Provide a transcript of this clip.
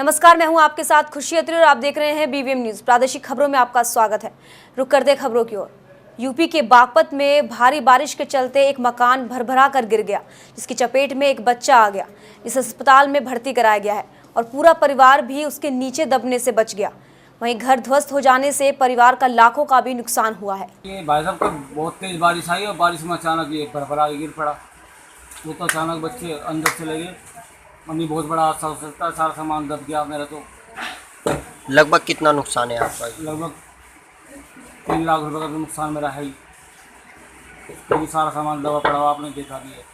नमस्कार, मैं हूं आपके साथ खुशी अत्री और आप देख रहे हैं बीवीएम न्यूज। प्रादेशिक खबरों में आपका स्वागत है। रुक करते खबरों की ओर। यूपी के बागपत में भारी बारिश के चलते एक मकान भरभरा कर गिर गया, जिसकी चपेट में एक बच्चा आ गया। इस अस्पताल में भर्ती कराया गया है और पूरा परिवार भी उसके नीचे दबने से बच गया। वहीं घर ध्वस्त हो जाने से परिवार का लाखों का भी नुकसान हुआ है। ये भाई साहब को बहुत तेज बारिश आई और बारिश में अचानक ये भरभरा के गिर पड़ा। वो तो अचानक बच्चे अंदर चले गए। मम्मी बहुत बड़ा हादसा हो सकता है, सारा सामान दब गया मेरा। तो लगभग कितना नुकसान है आपका? लगभग 3 लाख रुपए का तो नुकसान मेरा है ही, क्योंकि सारा सामान दबा पड़ा हुआ, आपने देखा भी है।